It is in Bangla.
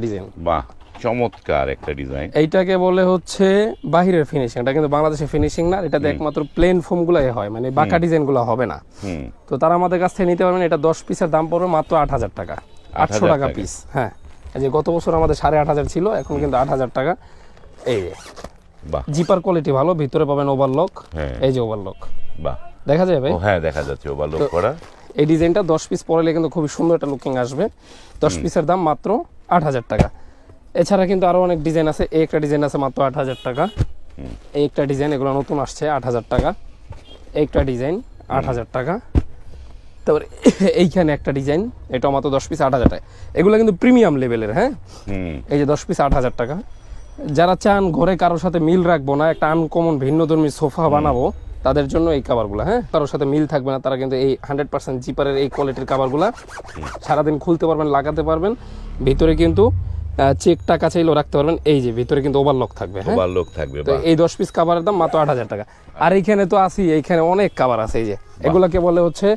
ডিজাইন। বাহ, চমৎকার একটা ডিজাইন। এইটাকে বলে হচ্ছে বাহিরের ফিনিশিং, এটা কিন্তু বাংলাদেশের ফিনিশিং না, এটাতে একমাত্র প্লেন ফোম গুলাই হয়, মানে বাঁকা ডিজাইন গুলো হবে না। তো তারা আমাদের কাছ থেকে নিতে পারবেন। এটা 10 পিসের দাম পড়বে মাত্র 8,000 টাকা, 800 টাকা পিস। হ্যাঁ, এই যে গত বছর আমাদের 8,500 ছিল, এখন কিন্তু 8,000 টাকা। এই যে জিপার কোয়ালিটি ভালো, ভিতরে পাবেন ওভারলক। এই যে ওভারলক, বাহ, দেখা যায় ভাই? হ্যাঁ দেখা যাচ্ছে ওভারলক করা। এই ডিজাইনটা 10 পিস পরলে কিন্তু খুবই সুন্দর একটা লুকিং আসবে। 10 পিসের দাম মাত্র 8,000 টাকা। এছাড়া কিন্তু আরো অনেক ডিজাইন আছে। এই একটা ডিজাইন আছে মাত্র 8,000 টাকা। এই একটা ডিজাইন, এগুলো নতুন আসছে, 8,000 টাকা। একটা ডিজাইন 8,000 টাকা। তারপরে এইখানে একটা ডিজাইন, এটা মাত্র 10 পিস 8,000 টাকা। এগুলো কিন্তু প্রিমিয়াম লেভেলের। হ্যাঁ, এই যে 10 পিস 8,000 টাকা। যারা চান ঘরে কারোর সাথে মিল রাখবো না, একটা আনকমন ভিন্নধর্মী সোফা বানাবো, তাদের জন্য এই কাভারগুলো। হ্যাঁ, কারোর সাথে মিল থাকবে না, তারা কিন্তু এই 100% জিপারের এই কোয়ালিটির কাভারগুলো সারাদিন খুলতে পারবেন, লাগাতে পারবেন। ভিতরে কিন্তু চেক টাকা চাইলেও রাখতে পারবেন। এই যে ভিতরে কিন্তু ওভারলক থাকবে। হ্যাঁ, ওভারলক থাকবে। তো এই 10 পিস কাভারের দাম মাত্র 8,000 টাকা। আর এইখানে তো আসি, এইখানে অনেক কাভার আছে। এই যে এগুলাকে বলে হচ্ছে